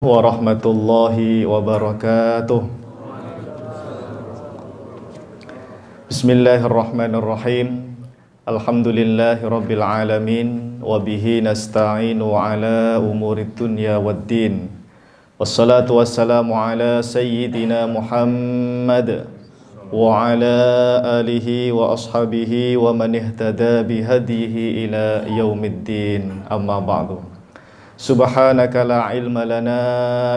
warahmatullahi wabarakatuh. Bismillahirrahmanirrahim. Alhamdulillahi rabbil alamin. Wabihi nasta'inu ala umurid dunya waddin. Wassalatu wassalamu ala sayyidina Muhammad wa ala alihi wa ashabihi wa man ihtada bihadihi ila yaumiddin. Amma ba'du. Subhanaka la ilma lana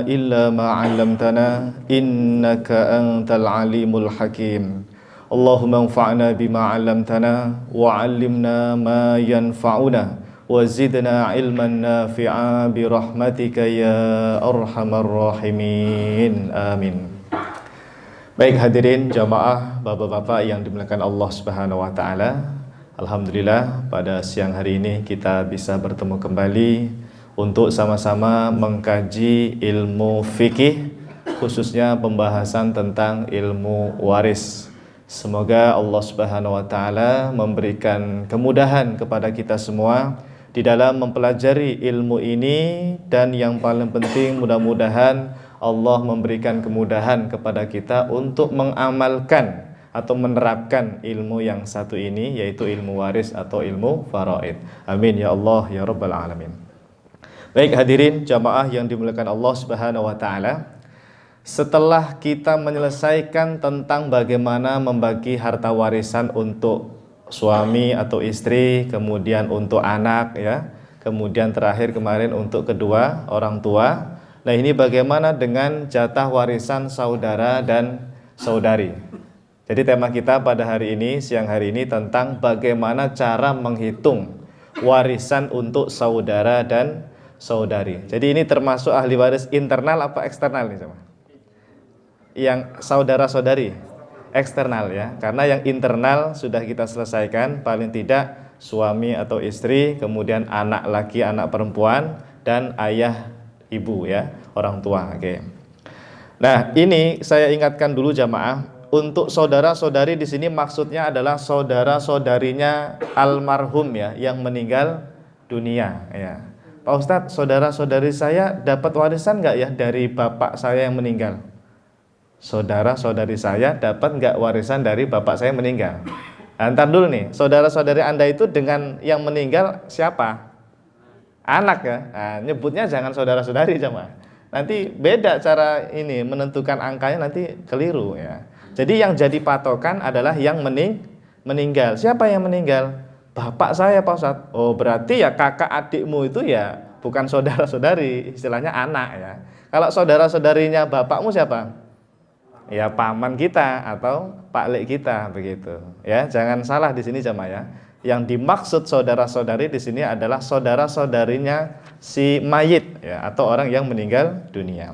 illa ma 'allamtana innaka antal alimul hakim. Allahumma anfa'na bima 'allamtana wa 'allimna ma yanfa'una wa zidna ilman nafi'a bi rahmatika ya arhamar rahimin. Amin. Baik hadirin jamaah bapak-bapak yang dimuliakan Allah Subhanahu wa taala. Alhamdulillah pada siang hari ini kita bisa bertemu kembali untuk sama-sama mengkaji ilmu fikih, khususnya pembahasan tentang ilmu waris. Semoga Allah Subhanahu wa taala memberikan kemudahan kepada kita semua di dalam mempelajari ilmu ini, dan yang paling penting mudah-mudahan Allah memberikan kemudahan kepada kita untuk mengamalkan atau menerapkan ilmu yang satu ini, yaitu ilmu waris atau ilmu faraid. Amin ya Allah ya rabbal alamin. Baik hadirin jamaah yang dimuliakan Allah Subhanahu wa taala. Setelah kita menyelesaikan tentang bagaimana membagi harta warisan untuk suami atau istri, kemudian untuk anak ya, kemudian terakhir kemarin untuk kedua orang tua. Nah, ini bagaimana dengan jatah warisan saudara dan saudari. Jadi tema kita pada hari ini, siang hari ini, tentang bagaimana cara menghitung warisan untuk saudara dan saudari. Jadi ini termasuk ahli waris internal apa eksternal nih sama? Yang saudara-saudari eksternal ya. Karena yang internal sudah kita selesaikan, paling tidak suami atau istri, kemudian anak laki, anak perempuan, dan ayah ibu ya, orang tua. Oke. Nah, ini saya ingatkan dulu jamaah, untuk saudara-saudari di sini maksudnya adalah saudara-saudarinya almarhum ya, yang meninggal dunia ya. Pak Ustadz, saudara-saudari saya dapat warisan nggak ya dari bapak saya yang meninggal? Saudara-saudari saya dapat nggak warisan dari bapak saya yang meninggal? Ntar dulu nih, saudara-saudari Anda itu dengan yang meninggal siapa? Anak ya. Nah, nyebutnya jangan saudara-saudari jemaah. Nanti beda cara ini menentukan angkanya, nanti keliru ya. Jadi yang jadi patokan adalah yang meninggal. Siapa yang meninggal? Bapak saya Pak Ustadz. Oh berarti ya kakak adikmu itu ya bukan saudara-saudari, istilahnya anak ya. Kalau saudara-saudarinya bapakmu siapa? Ya paman kita atau paklik kita begitu. Ya jangan salah di sini jemaah ya. Yang dimaksud saudara-saudari di sini adalah saudara-saudarinya si mayit ya, atau orang yang meninggal dunia.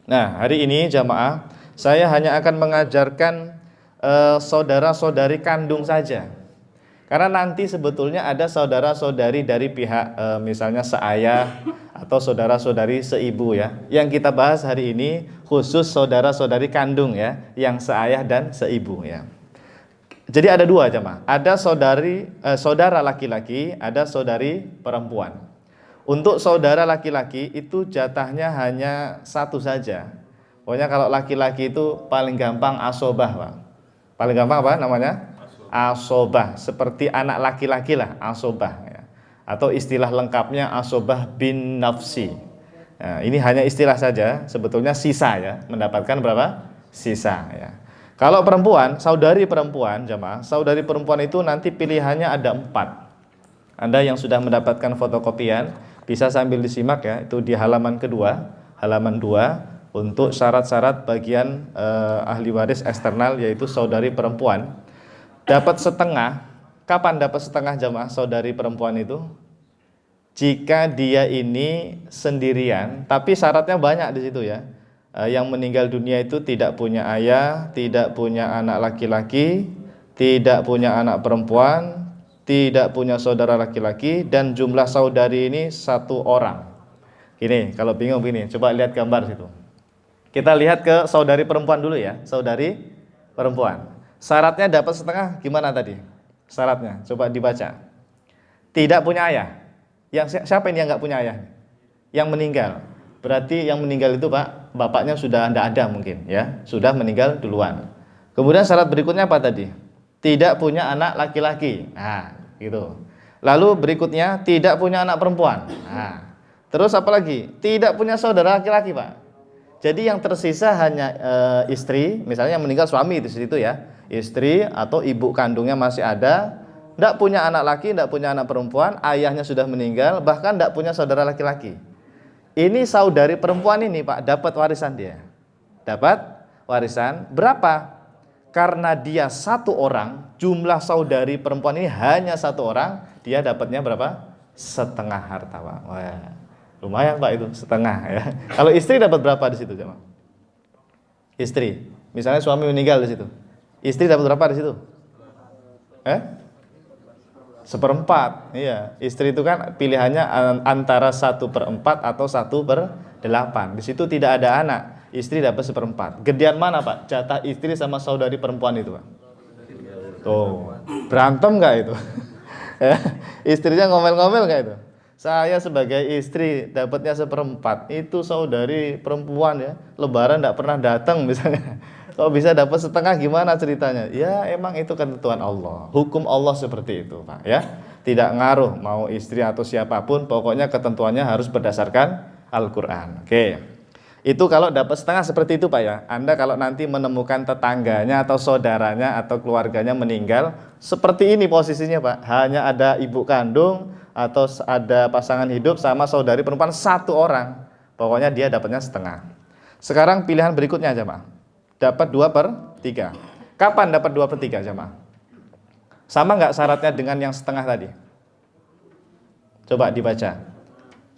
Nah hari ini jemaah saya hanya akan mengajarkan saudara-saudari kandung saja. Karena nanti sebetulnya ada saudara-saudari dari pihak misalnya seayah atau saudara-saudari seibu ya. Yang kita bahas hari ini khusus saudara-saudari kandung ya, yang seayah dan seibu ya. Jadi ada dua jemaah, ada saudara laki-laki, ada saudari perempuan. Untuk saudara laki-laki itu jatahnya hanya satu saja. Pokoknya kalau laki-laki itu paling gampang asobah Pak. Paling gampang apa namanya? Asobah, seperti anak laki-laki lah, asobah ya. Atau istilah lengkapnya asobah bin nafsi. Nah, ini hanya istilah saja, sebetulnya sisa ya, mendapatkan berapa? Sisa ya. Kalau perempuan, saudari perempuan jemaah, saudari perempuan itu nanti pilihannya ada 4. Anda yang sudah mendapatkan fotokopian bisa sambil disimak ya, itu di halaman kedua, halaman 2 untuk syarat-syarat bagian ahli waris eksternal, yaitu saudari perempuan. Dapat setengah. Kapan dapat setengah jemaah saudari perempuan itu? Jika dia ini sendirian, tapi syaratnya banyak di situ ya. Yang meninggal dunia itu tidak punya ayah, tidak punya anak laki-laki, tidak punya anak perempuan, tidak punya saudara laki-laki, dan jumlah saudari ini 1 orang. Gini, kalau bingung gini, coba lihat gambar situ. Kita lihat ke saudari perempuan dulu ya, saudari perempuan. Syaratnya dapat setengah, gimana tadi? Syaratnya, coba dibaca. Tidak punya ayah. Yang siapa ini yang nggak punya ayah? Yang meninggal. Berarti yang meninggal itu Pak, bapaknya sudah tidak ada mungkin ya, sudah meninggal duluan. Kemudian syarat berikutnya apa tadi? Tidak punya anak laki-laki. Nah, gitu. Lalu berikutnya tidak punya anak perempuan. Nah, terus apa lagi? Tidak punya saudara laki-laki, Pak. Jadi yang tersisa hanya istri, misalnya yang meninggal suami di situ ya. Istri atau ibu kandungnya masih ada, tidak punya anak laki, tidak punya anak perempuan, ayahnya sudah meninggal, bahkan tidak punya saudara laki-laki. Ini saudari perempuan ini Pak, dapat warisan dia. Dapat warisan berapa? Karena dia satu orang, jumlah saudari perempuan ini hanya satu orang, dia dapatnya berapa? Setengah harta Pak. Wah, lumayan Pak itu, setengah ya. Kalau istri dapat berapa di situ jemaah? Istri, misalnya suami meninggal di situ, istri dapat berapa di situ? Seperempat, iya. Istri itu kan pilihannya antara 1/4 atau 1/8. Di situ tidak ada anak, istri dapat 1/4. Gedean mana Pak? Jatah istri sama saudari perempuan itu Pak. Tuh, berantem nggak itu? Istrinya ngomel-ngomel nggak itu? Saya sebagai istri dapatnya 1/4, itu saudari perempuan ya, Lebaran nggak pernah datang misalnya. Kalau bisa dapat setengah gimana ceritanya? Ya emang itu ketentuan Allah. Hukum Allah seperti itu Pak ya. Tidak ngaruh mau istri atau siapapun, pokoknya ketentuannya harus berdasarkan Al-Quran. Oke. Itu kalau dapat setengah seperti itu Pak ya. Anda kalau nanti menemukan tetangganya atau saudaranya atau keluarganya meninggal, seperti ini posisinya Pak. Hanya ada ibu kandung atau ada pasangan hidup sama saudari perempuan satu orang. Pokoknya dia dapatnya setengah. Sekarang pilihan berikutnya aja Pak. Dapat 2/3. Kapan dapat 2/3 jemaah? Sama nggak syaratnya dengan yang setengah tadi? Coba dibaca.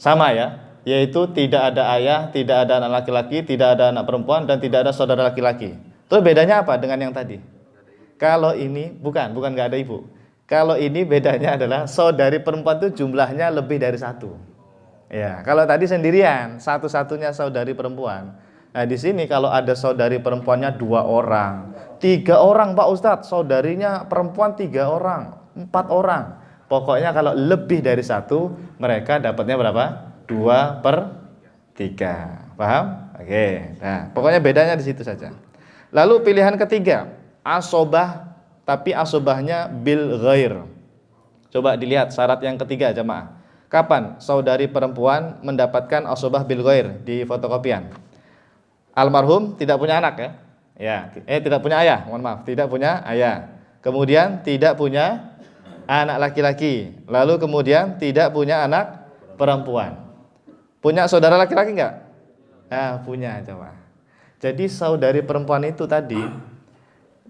Sama ya, yaitu tidak ada ayah, tidak ada anak laki-laki, tidak ada anak perempuan, dan tidak ada saudara laki-laki. Terus bedanya apa dengan yang tadi? Kalau ini bukan nggak ada ibu. Kalau ini bedanya adalah saudari perempuan itu jumlahnya lebih dari satu. Ya, kalau tadi sendirian, satu-satunya saudari perempuan. Nah di sini kalau ada saudari perempuannya 2 orang, 3 orang Pak Ustadz, saudarinya perempuan 3 orang, 4 orang. Pokoknya kalau lebih dari satu, mereka dapatnya berapa? 2/3. Paham? Oke. Nah pokoknya bedanya di situ saja. Lalu pilihan ketiga, asobah, tapi asobahnya bil ghair. Coba dilihat syarat yang ketiga jemaah. Kapan saudari perempuan mendapatkan asobah bil ghair di fotokopian? Almarhum tidak punya anak ya. Tidak punya ayah, mohon maaf, tidak punya ayah. Kemudian tidak punya anak laki-laki. Lalu kemudian tidak punya anak perempuan. Punya saudara laki-laki enggak? Punya coba. Jadi saudari perempuan itu tadi,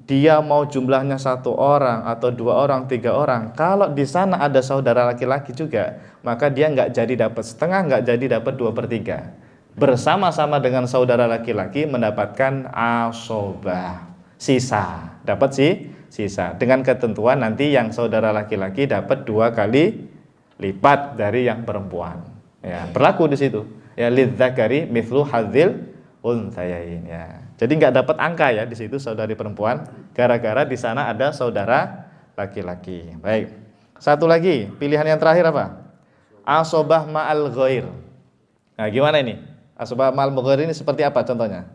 dia mau jumlahnya 1 orang atau 2 orang, 3 orang, kalau di sana ada saudara laki-laki juga, maka dia enggak jadi dapat setengah, enggak jadi dapat 2/3. Bersama-sama dengan saudara laki-laki mendapatkan asobah, sisa, dapat sisa dengan ketentuan nanti yang saudara laki-laki dapat 2 kali lipat dari yang perempuan ya, berlaku di situ ya, lidzakari mithlu hadzil unthayain ya. Jadi nggak dapat angka ya di situ saudari perempuan, gara-gara di sana ada saudara laki-laki. Baik, satu lagi pilihan yang terakhir apa? Asobah ma'al ghair. Nah gimana ini? Asobah ma'al ghair ini seperti apa contohnya?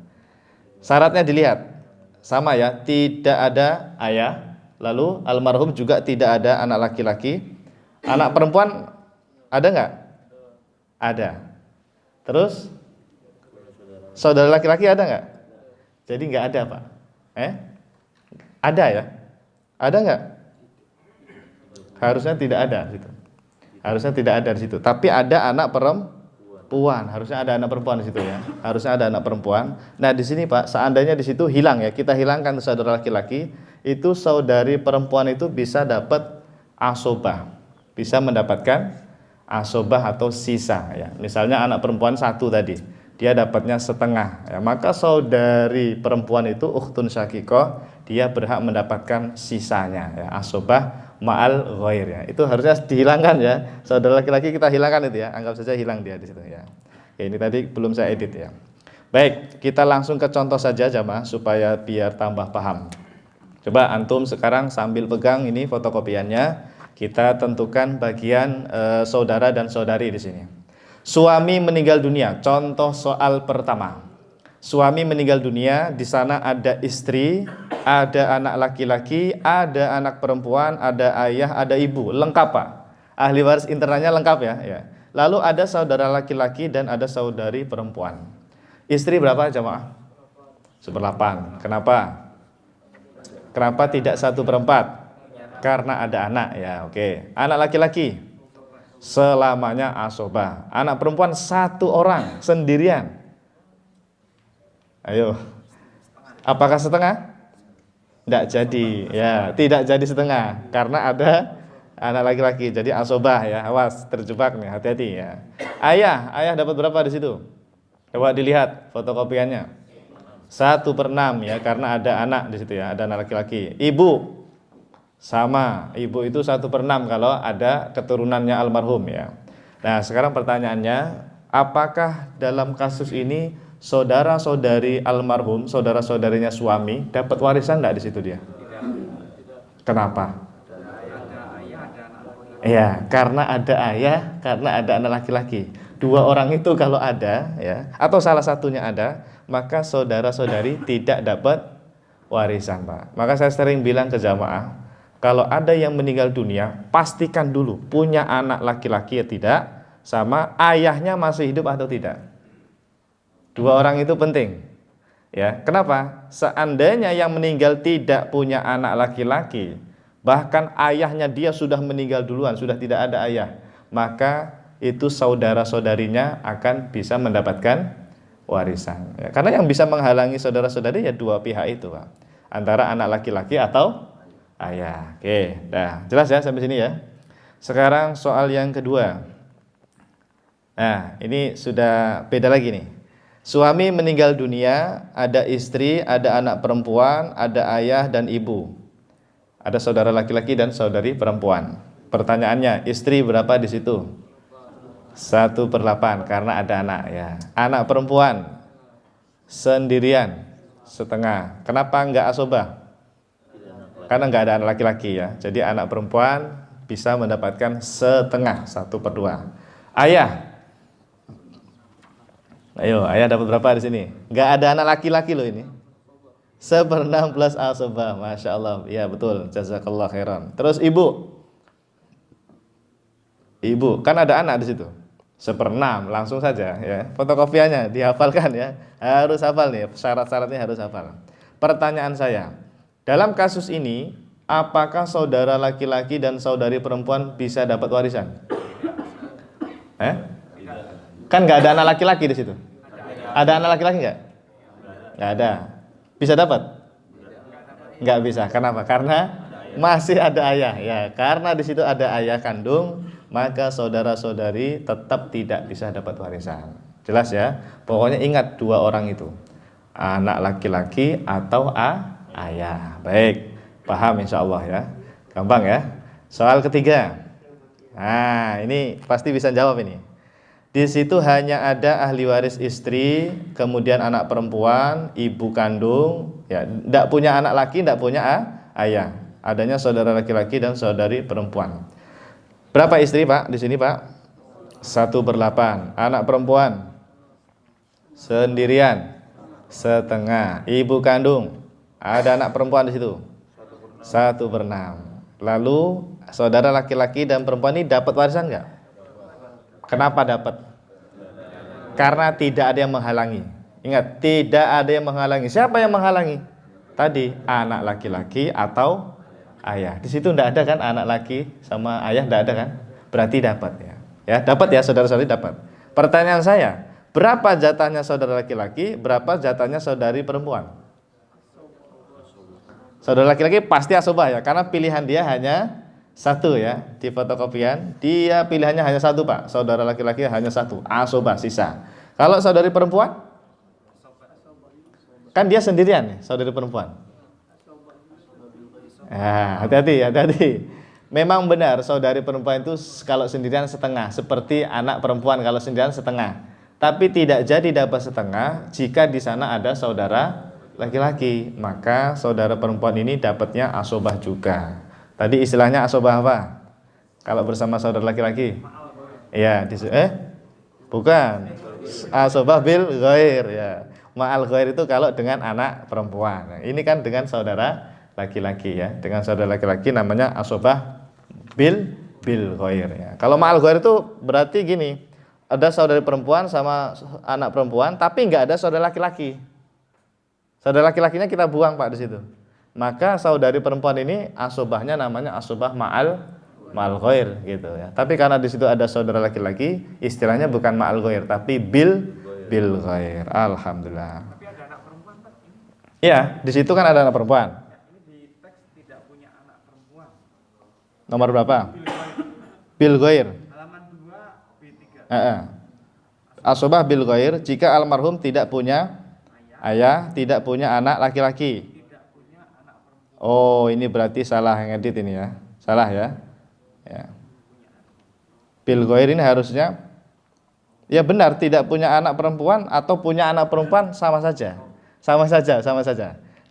Syaratnya dilihat, sama ya, tidak ada ayah, lalu almarhum juga tidak ada anak laki-laki. Anak perempuan ada nggak? Ada. Terus saudara laki-laki ada nggak? Jadi nggak ada Pak. Ada ya? Ada nggak? Harusnya tidak ada gitu. Harusnya tidak ada di situ. Tapi ada anak perempuan. Harusnya ada anak perempuan di situ ya. Harusnya ada anak perempuan. Nah di sini Pak, seandainya di situ hilang ya, kita hilangkan saudara laki-laki, itu saudari perempuan itu bisa dapat asobah, bisa mendapatkan asobah atau sisa ya. Misalnya anak perempuan 1 tadi, dia dapatnya setengah ya, maka saudari perempuan itu ukhtun syakikoh, dia berhak mendapatkan sisanya ya, asobah ma'al ghair ya. Itu harusnya dihilangkan ya. Saudara laki-laki kita hilangkan itu ya. Anggap saja hilang dia di situ ya. Ya ini tadi belum saya edit ya. Baik, kita langsung ke contoh saja jamaah supaya biar tambah paham. Coba antum sekarang sambil pegang ini fotokopiannya, kita tentukan bagian saudara dan saudari di sini. Suami meninggal dunia. Contoh soal pertama. Suami meninggal dunia, di sana ada istri, ada anak laki-laki, ada anak perempuan, ada ayah, ada ibu. Lengkap, Pak. Ahli waris internalnya lengkap ya. Lalu ada saudara laki-laki dan ada saudari perempuan. Istri berapa jamaah? 1/8. Kenapa? Kenapa tidak 1/4? Karena ada anak ya. Oke. Anak laki-laki selamanya asobah. Anak perempuan 1 orang sendirian. Ayo. Apakah setengah? Tidak jadi ya, tidak jadi setengah karena ada anak laki-laki. Jadi asobah ya. Awas terjebak nih, hati-hati ya. Ayah dapat berapa di situ? Coba dilihat fotokopiannya. 1/6 ya, karena ada anak di situ ya, ada anak laki-laki. Ibu sama, ibu itu 1/6 kalau ada keturunannya almarhum ya. Nah sekarang pertanyaannya, apakah dalam kasus ini saudara-saudari almarhum, saudara-saudarinya suami dapat warisan enggak di situ dia? Kenapa? Iya, karena ada ayah, karena ada anak laki-laki. 2 orang itu kalau ada ya, atau salah satunya ada, maka saudara-saudari tidak dapat warisan, Pak. Maka saya sering bilang ke jamaah, kalau ada yang meninggal dunia, pastikan dulu punya anak laki-laki ya tidak, sama ayahnya masih hidup atau tidak. 2 orang itu penting. Ya, kenapa? Seandainya yang meninggal tidak punya anak laki-laki, bahkan ayahnya dia sudah meninggal duluan, sudah tidak ada ayah, maka itu saudara-saudarinya akan bisa mendapatkan warisan ya, karena yang bisa menghalangi saudara-saudari ya 2 pihak itu, Pak. Antara anak laki-laki atau ayah. Oke, dah jelas ya sampai sini ya. Sekarang soal yang kedua. Nah, ini sudah beda lagi nih. Suami meninggal dunia, ada istri, ada anak perempuan, ada ayah dan ibu. Ada saudara laki-laki dan saudari perempuan. Pertanyaannya, istri berapa di situ? 1/8 karena ada anak ya. Anak perempuan sendirian setengah. Kenapa enggak asobah? Karena enggak ada anak laki-laki ya. Jadi anak perempuan bisa mendapatkan setengah, 1/2. Ayah. Ayo, ayah dapat berapa di sini? Enggak ada anak laki-laki loh ini. 1/6 plus asobah. Masya Allah. Iya betul. Jazakallah khairan. Terus ibu. Ibu kan ada anak di situ. 1/6 langsung saja ya. Fotokopiannya dihafalkan ya. Harus hafal nih, syarat-syaratnya harus hafal. Pertanyaan saya, dalam kasus ini apakah saudara laki-laki dan saudari perempuan bisa dapat warisan? Kan nggak ada anak laki-laki di situ. Ada anak laki-laki nggak? Nggak ada. Bisa dapat? Nggak bisa. Kenapa? Karena masih ada ayah ya. Karena di situ ada ayah kandung, maka saudara-saudari tetap tidak bisa dapat warisan. Jelas ya? Pokoknya ingat 2 orang itu. Anak laki-laki atau ayah. Baik, paham insya Allah ya. Gampang ya. Soal ketiga. Nah, ini pasti bisa jawab ini. Di situ hanya ada ahli waris istri, kemudian anak perempuan, ibu kandung, ya, tidak punya anak laki, tidak punya ayah. Adanya saudara laki-laki dan saudari perempuan. Berapa istri, Pak? Di sini, Pak? 1/8. Anak perempuan sendirian setengah. Ibu kandung ada anak perempuan di situ 1/6. Lalu saudara laki-laki dan perempuan ini dapat warisan enggak? Kenapa dapat? Karena tidak ada yang menghalangi. Ingat, tidak ada yang menghalangi. Siapa yang menghalangi? Tadi anak laki-laki atau ayah. Di situ tidak ada kan anak laki sama ayah, tidak ada kan? Berarti dapat ya. Ya, dapat ya saudara-saudari dapat. Pertanyaan saya, berapa jatahnya saudara laki-laki, berapa jatahnya saudari perempuan? Saudara laki-laki pasti asobah ya, karena pilihan dia hanya 1 ya. Di fotokopian dia pilihannya hanya 1, Pak. Saudara laki-laki hanya 1, asobah sisa. Kalau saudari perempuan? Kan dia sendirian nih, saudari perempuan. Nah, hati-hati. Memang benar saudari perempuan itu kalau sendirian setengah, seperti anak perempuan kalau sendirian setengah. Tapi tidak jadi dapat setengah jika di sana ada saudara laki-laki, maka saudara perempuan ini dapatnya asobah juga. Tadi istilahnya asobah apa? Kalau bersama saudara laki-laki? Iya, Bukan. Asobah bil ghair ya. Ma'al ghair itu kalau dengan anak perempuan. Nah, ini kan dengan saudara laki-laki ya. Dengan saudara laki-laki namanya asobah bil ghair ya. Kalau ma'al ghair itu berarti gini, ada saudari perempuan sama anak perempuan tapi nggak ada saudara laki-laki. Saudara laki-lakinya kita buang Pak di situ. Maka saudari perempuan ini asobahnya namanya asobah ma'al ghair gitu ya. Tapi karena di situ ada saudara laki-laki, istilahnya bukan ma'al ghair tapi bil ghair. Alhamdulillah. Tapi ada anak perempuan Pak. Iya, di situ kan ada anak perempuan. Ini di teks tidak punya anak perempuan. Nomor berapa? Bil ghair. Halaman 2 B3. Asobah bil ghair jika almarhum tidak punya ayah, tidak punya anak laki-laki. Tidak punya anak perempuan. Oh, ini berarti salah ngedit ini ya. Salah ya. Ya. Bil ghair ini harusnya ya benar, tidak punya anak perempuan atau punya anak perempuan sama saja. Sama saja.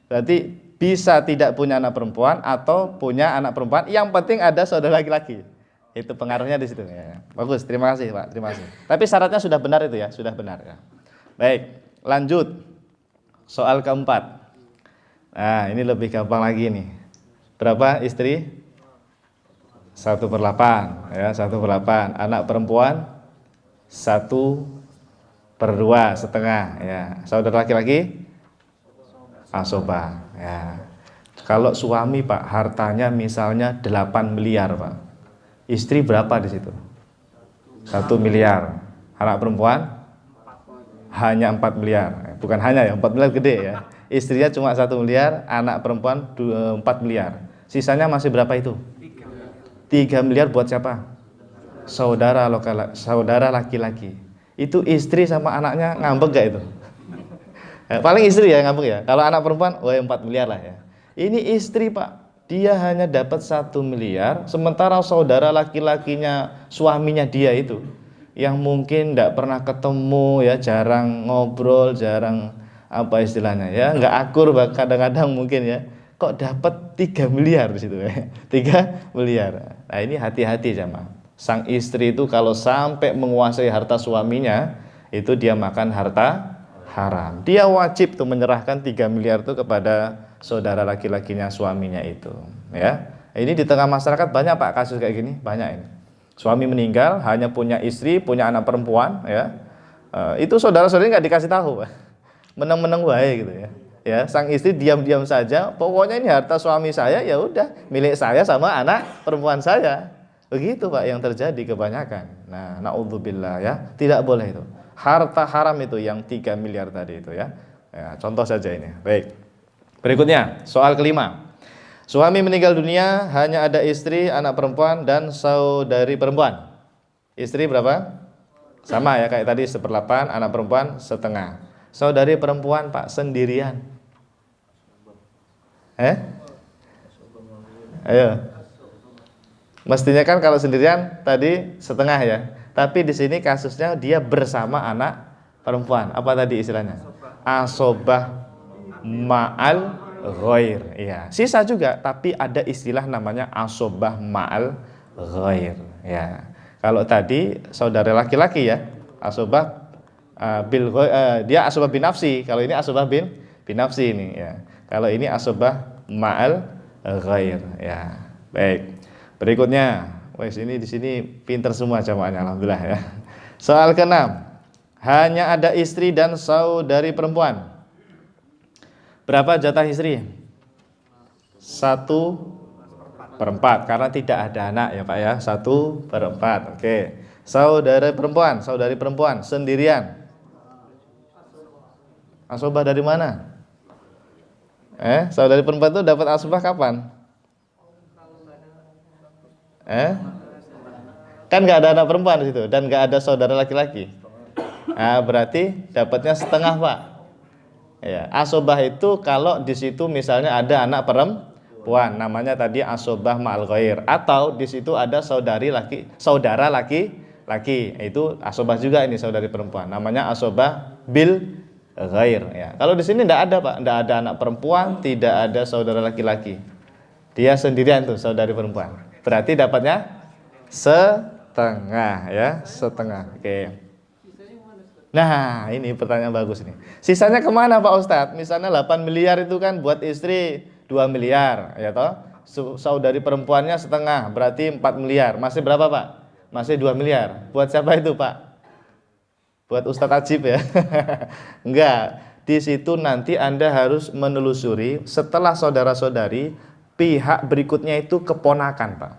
Berarti bisa tidak punya anak perempuan atau punya anak perempuan, yang penting ada saudara laki-laki. Itu pengaruhnya di situ ya. Bagus, terima kasih Pak, terima kasih. Tapi syaratnya sudah benar itu ya, sudah benar ya. Baik, lanjut. Soal keempat. Nah, ini lebih gampang lagi nih. Berapa istri? 1/8 ya, 1/8. Anak perempuan 1/2 setengah ya. Saudara laki-laki asobah ya. Kalau suami Pak hartanya misalnya 8 miliar Pak, istri berapa di situ? 1 miliar. Anak perempuan hanya 4 miliar. Bukan hanya ya, 4 miliar gede ya. Istrinya cuma 1 miliar, anak perempuan 4 miliar. Sisanya masih berapa itu? 3 miliar buat siapa? Saudara laki-laki. Itu istri sama anaknya ngambek gak itu? Paling istri ya ngambek ya. Kalau anak perempuan, 4 miliar lah ya. Ini istri Pak, dia hanya dapat 1 miliar, sementara saudara laki-lakinya suaminya dia itu, yang mungkin tidak pernah ketemu ya, jarang ngobrol, jarang apa istilahnya ya, nggak akur kadang-kadang mungkin ya. Kok dapat 3 miliar di situ ya. 3 miliar. Nah, ini hati-hati jamaah. Sang istri itu kalau sampai menguasai harta suaminya, itu dia makan harta haram. Dia wajib tuh menyerahkan 3 miliar itu kepada saudara laki-lakinya suaminya itu, ya. Ini di tengah masyarakat banyak Pak kasus kayak gini, banyak ini. Suami meninggal, hanya punya istri, punya anak perempuan, ya. Itu saudara-saudari nggak dikasih tahu, Pak. Meneng-meneng wae gitu ya. Ya, sang istri diam-diam saja, pokoknya ini harta suami saya, ya udah milik saya sama anak perempuan saya. Begitu Pak yang terjadi kebanyakan. Nah, naudzubillah ya, tidak boleh itu. Harta haram itu yang 3 miliar tadi itu ya. Ya, contoh saja ini. Baik. Berikutnya, soal kelima. Suami meninggal dunia, hanya ada istri, anak perempuan dan saudari perempuan. Istri berapa? Sama ya kayak tadi 1/8, anak perempuan setengah. Saudari perempuan Pak sendirian. Ayo. Mestinya kan kalau sendirian tadi setengah ya. Tapi di sini kasusnya dia bersama anak perempuan. Apa tadi istilahnya? Asobah ma'al ghair. Iya. Sisa juga, tapi ada istilah namanya asobah ma'al ghair. Ya. Kalau tadi saudara laki-laki ya, asobah dia asobah binafsi. Kalau ini asobah binafsi ini ya. Kalau ini asobah ma'al ghair ya. Baik. Berikutnya, wes ini di sini pinter semua jamaahnya alhamdulillah ya. Soal ke-6. Hanya ada istri dan saudari perempuan. Berapa jatah istri? 1/4 karena tidak ada anak ya Pak ya. 1/4. Oke. Saudari perempuan sendirian. Asobah dari mana? Saudari perempuan itu dapat asobah kapan? Kan nggak ada anak perempuan di situ dan nggak ada saudara laki-laki. Nah, berarti dapatnya setengah Pak. Ya, asobah itu kalau di situ misalnya ada anak perempuan, namanya tadi asobah ma'al ghair, atau di situ ada saudara laki-laki, itu asobah juga ini saudari perempuan, namanya asobah bil ghair ya. Kalau di sini tidak ada Pak, tidak ada anak perempuan, tidak ada saudara laki-laki. Dia sendirian tuh saudari perempuan. Berarti dapatnya setengah ya, setengah. Oke. Nah, ini pertanyaan bagus nih. Sisanya kemana Pak Ustadz? Misalnya 8 miliar itu kan buat istri 2 miliar, ya toh? Saudari perempuannya setengah, berarti 4 miliar. Masih berapa Pak? Masih 2 miliar. Buat siapa itu Pak? Buat Ustadz Ajib ya? Enggak. Di situ nanti Anda harus menelusuri setelah saudara-saudari, pihak berikutnya itu keponakan Pak.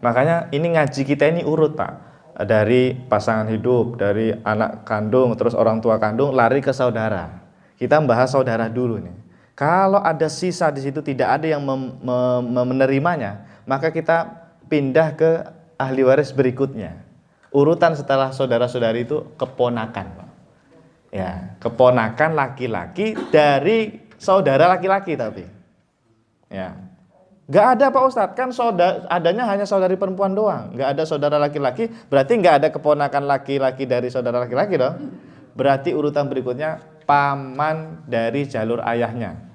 Makanya ini ngaji kita ini urut Pak. Dari pasangan hidup, dari anak kandung, terus orang tua kandung, lari ke saudara. Kita membahas saudara dulu nih. Kalau ada sisa di situ tidak ada yang menerimanya, maka kita pindah ke ahli waris berikutnya. Urutan setelah saudara-saudari itu keponakan, Pak. Ya, keponakan laki-laki dari saudara laki-laki tapi. Ya. Gak ada Pak Ustadz, kan adanya hanya saudari perempuan doang. Gak ada saudara laki-laki, berarti gak ada keponakan laki-laki dari saudara laki-laki dong. Berarti urutan berikutnya paman dari jalur ayahnya.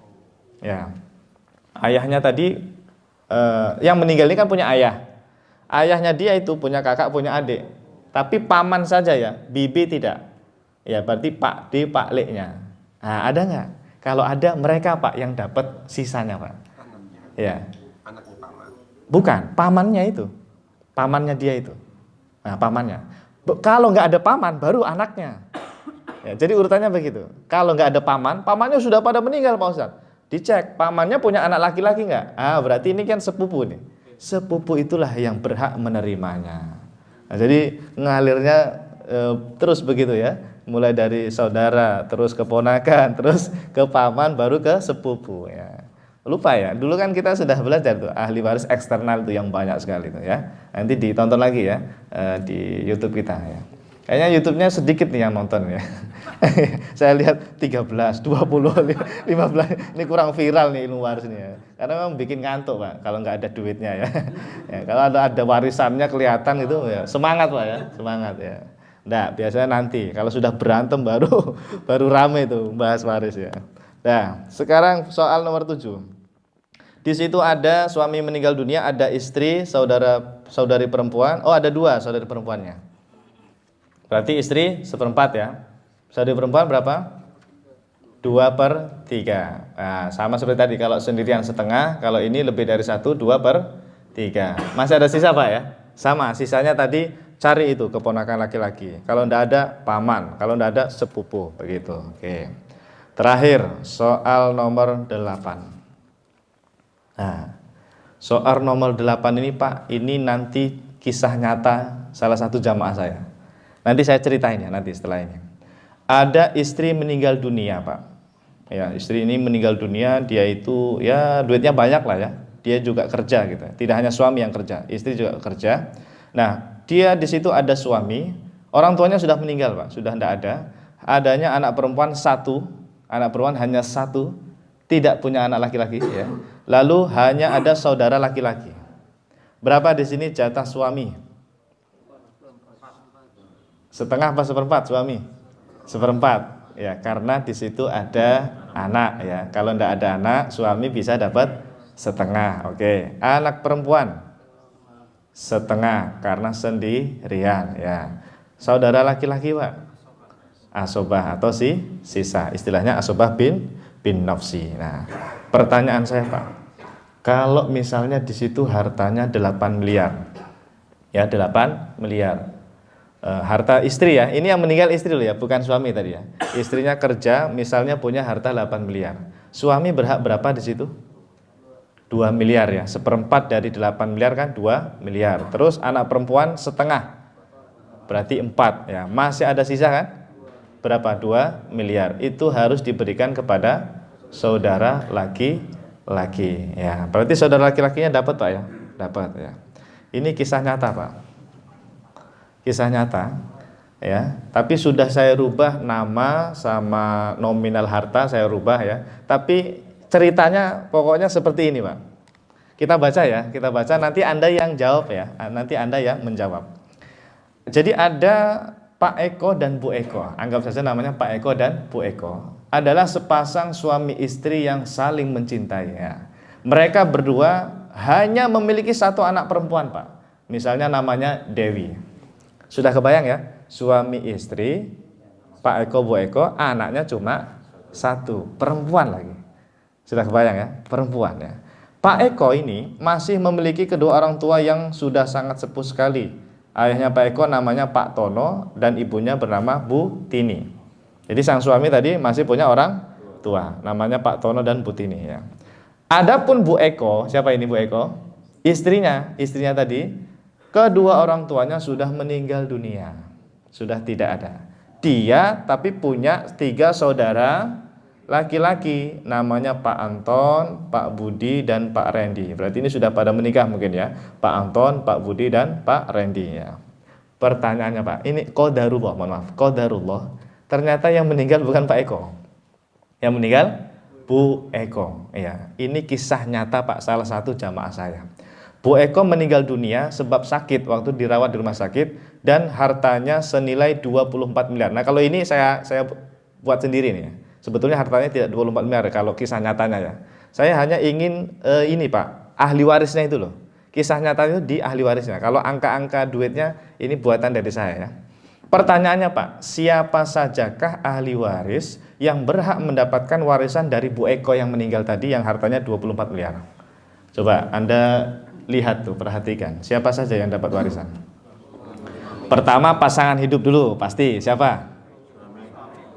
Ya, ayahnya tadi yang meninggal ini kan punya ayah. Ayahnya dia itu punya kakak, punya adik. Tapi paman saja ya, bibi tidak. Ya berarti pak D, pak leknya. Nah ada nggak? Kalau ada mereka Pak yang dapat sisanya Pak. Ya. Anaknya paman. Bukan, pamannya itu. Pamannya dia itu. Nah, pamannya. Kalau nggak ada paman, baru anaknya. Ya, jadi urutannya begitu. Kalau nggak ada paman, pamannya sudah pada meninggal Pak Ustadz. Dicek, pamannya punya anak laki-laki nggak? Ah, berarti ini kan sepupu nih. Sepupu itulah yang berhak menerimanya. Nah, jadi ngalirnya terus begitu ya. Mulai dari saudara, terus keponakan, terus ke paman, baru ke sepupu ya. Lupa ya, dulu kan kita sudah belajar tuh ahli waris eksternal tuh yang banyak sekali tuh ya. Nanti ditonton lagi ya di YouTube kita ya. Kayaknya YouTube-nya sedikit nih yang nonton ya. Saya lihat 13, 20, 15. Ini kurang viral nih ilmu waris ini ya. Karena memang bikin ngantuk Pak kalau nggak ada duitnya ya. Ya kalau ada warisannya kelihatan itu ya semangat Pak ya, semangat ya. Nggak, biasanya nanti kalau sudah berantem baru rame tuh bahas waris ya. Nah, sekarang soal nomor 7. Di situ ada suami meninggal dunia, ada istri, saudari perempuan. Oh, ada 2 saudari perempuannya. Berarti istri 1/4 ya. Saudari perempuan berapa? 2/3. Nah, sama seperti tadi, kalau sendirian setengah, kalau ini lebih dari 1, 2/3. Masih ada sisa Pak ya? Sama, sisanya tadi cari itu keponakan laki-laki. Kalau enggak ada paman, kalau enggak ada sepupu, begitu. Oke. Terakhir, soal nomor 8. Nah, soal nomor 8 ini Pak, ini nanti kisah nyata salah satu jamaah saya. Nanti saya ceritain ya nanti setelah ini. Ada istri meninggal dunia Pak. Ya, istri ini meninggal dunia, dia itu ya duitnya banyak lah ya. Dia juga kerja gitu. Tidak hanya suami yang kerja, istri juga kerja. Nah, dia di situ ada suami, orang tuanya sudah meninggal Pak, sudah tidak ada. Adanya anak perempuan 1. Anak perempuan hanya 1, tidak punya anak laki-laki ya. Lalu hanya ada saudara laki-laki. Berapa di sini jatah suami? Setengah apa 1/4 suami? 1/4 ya, karena di situ ada anak ya. Kalau tidak ada anak, suami bisa dapat setengah. Oke, anak perempuan setengah karena sendirian ya. Saudara laki-laki Pak, asobah atau sisa, istilahnya asobah bin nafsi. Nah, pertanyaan saya Pak, kalau misalnya di situ hartanya 8 miliar, ya 8 miliar, harta istri ya, ini yang meninggal istri loh ya, bukan suami tadi ya. Istrinya kerja, misalnya punya harta 8 miliar, suami berhak berapa di situ? 2 miliar ya, 1/4 dari 8 miliar kan 2 miliar. Terus anak perempuan setengah, berarti 4 ya, masih ada sisa kan? Berapa? 2 miliar. Itu harus diberikan kepada saudara laki-laki ya. Berarti saudara laki-lakinya dapat Pak ya? Dapat ya. Ini kisah nyata Pak. Kisah nyata ya. Tapi sudah saya rubah nama sama nominal harta, saya rubah ya. Tapi ceritanya pokoknya seperti ini Pak. Kita baca ya, kita baca, nanti Anda yang jawab ya. Nanti Anda yang menjawab. Jadi ada Pak Eko dan Bu Eko, anggap saja namanya Pak Eko dan Bu Eko, adalah sepasang suami istri yang saling mencintai ya. Mereka berdua hanya memiliki 1 anak perempuan Pak. Misalnya namanya Dewi. Sudah kebayang ya? suami istri, Pak Eko, Bu Eko, anaknya cuma satu, perempuan lagi. Sudah kebayang ya, perempuan ya. Pak Eko ini masih memiliki kedua orang tua yang sudah sangat sepuh sekali. Ayahnya Pak Eko namanya Pak Tono dan ibunya bernama Bu Tini. Jadi sang suami tadi masih punya orang tua, namanya Pak Tono dan Bu Tini ya. Adapun Bu Eko, siapa ini Bu Eko? Istrinya tadi, kedua orang tuanya sudah meninggal dunia, sudah tidak ada. Dia tapi punya 3 saudara laki-laki, namanya Pak Anton, Pak Budi, dan Pak Randy. Berarti ini sudah pada menikah mungkin ya, Pak Anton, Pak Budi, dan Pak Randy ya. Pertanyaannya Pak, ini qadarullah, mohon maaf, qadarullah. Ternyata yang meninggal bukan Pak Eko, yang meninggal Bu Eko. Ya, ini kisah nyata Pak, salah satu jamaah saya. Bu Eko meninggal dunia sebab sakit waktu dirawat di rumah sakit dan hartanya senilai 24 miliar. Nah kalau ini saya buat sendiri nih ya. Sebetulnya hartanya tidak 24 miliar kalau kisah nyatanya ya. Saya hanya ingin ini Pak, ahli warisnya itu loh. Kisah nyatanya itu di ahli warisnya. Kalau angka-angka duitnya ini buatan dari saya ya. Pertanyaannya Pak, siapa sajakah ahli waris yang berhak mendapatkan warisan dari Bu Eko yang meninggal tadi yang hartanya 24 miliar? Coba Anda lihat tuh, perhatikan. Siapa saja yang dapat warisan? Pertama pasangan hidup dulu, pasti. Siapa?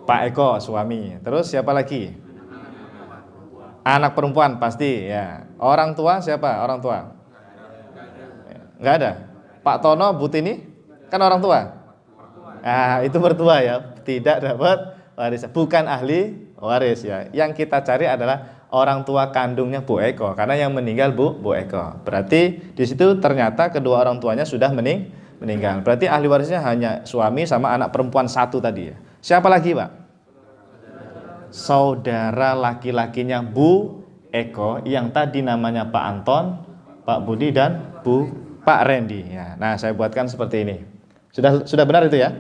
Pak Eko, suami. Terus siapa lagi? Anak perempuan, pasti ya. Orang tua siapa? Orang tua? Enggak ada. Pak Tono, Bu Tini, kan orang tua. Nah, itu mertua ya. Tidak dapat warisan. Bukan ahli waris ya. Yang kita cari adalah orang tua kandungnya Bu Eko, karena yang meninggal Bu Eko. Berarti di situ ternyata kedua orang tuanya sudah meninggal. Berarti ahli warisnya hanya suami sama anak perempuan satu tadi ya. Siapa lagi Pak? Saudara laki-lakinya Bu Eko yang tadi namanya Pak Anton, Pak Budi, dan Pak Randy ya. Nah saya buatkan seperti ini. Sudah benar itu ya?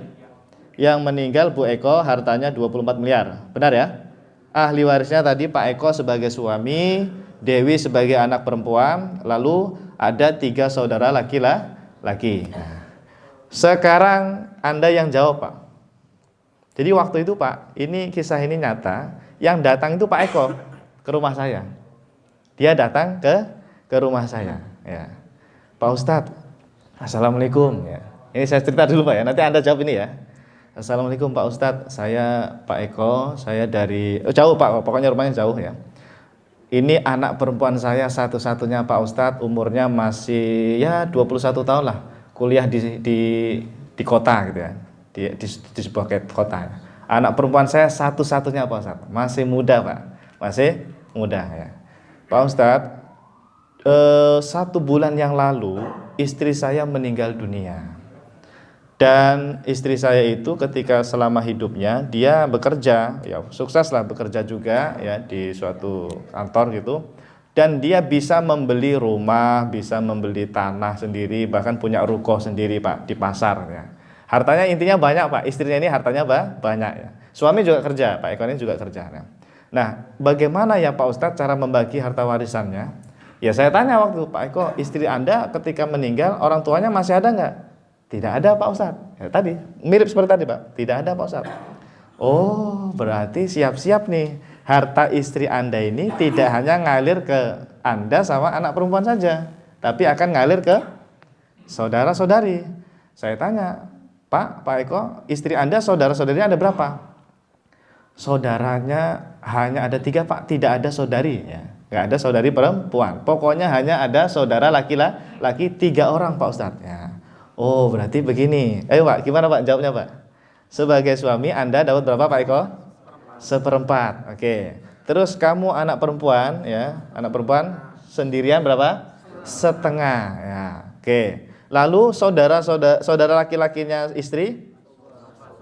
Yang meninggal Bu Eko hartanya 24 miliar. Benar ya? Ahli warisnya tadi Pak Eko sebagai suami, Dewi sebagai anak perempuan, lalu ada 3 saudara laki-laki. Sekarang Anda yang jawab Pak. Jadi waktu itu Pak, ini kisah ini nyata, yang datang itu Pak Eko ke rumah saya. Dia datang ke rumah saya. Ya. Pak Ustadz, Assalamualaikum. Ya. Ini saya cerita dulu Pak ya, nanti Anda jawab ini ya. Assalamualaikum Pak Ustadz, saya Pak Eko, saya dari jauh Pak, pokoknya rumahnya jauh ya. Ini anak perempuan saya satu-satunya Pak Ustadz, umurnya masih ya 21 tahun lah, kuliah di kota gitu ya, di sebuah kota. Anak perempuan saya satu-satunya Pak Ustadz, masih muda Pak, masih muda ya. Pak Ustadz, 1 bulan yang lalu istri saya meninggal dunia. Dan istri saya itu ketika selama hidupnya dia bekerja, ya sukses lah bekerja juga ya di suatu kantor gitu. Dan dia bisa membeli rumah, bisa membeli tanah sendiri, bahkan punya ruko sendiri Pak di pasar ya. Hartanya intinya banyak Pak, istrinya ini hartanya banyak ya. Suami juga kerja, Pak Eko ini juga kerja ya. Nah bagaimana ya Pak Ustadz cara membagi harta warisannya? Ya saya tanya waktu Pak Eko, istri Anda ketika meninggal orang tuanya masih ada nggak? Tidak ada Pak Ustadz. Ya, tadi mirip seperti tadi Pak. Tidak ada Pak Ustadz. Oh berarti siap-siap nih, harta istri Anda ini tidak hanya ngalir ke Anda sama anak perempuan saja, tapi akan ngalir ke saudara-saudari. Saya tanya, Pak Eko, istri Anda saudara-saudarinya ada berapa? Saudaranya hanya ada 3 Pak, tidak ada saudari ya. Nggak ada saudari perempuan. Pokoknya hanya ada saudara laki-laki 3 orang Pak Ustadz ya. Oh berarti begini. Ayo Pak, gimana Pak jawabnya Pak? Sebagai suami Anda dapat berapa Pak Eko? 1/4. Oke. Terus kamu anak perempuan ya, anak perempuan sendirian berapa? 1/2 ya. Oke. Lalu saudara laki-lakinya istri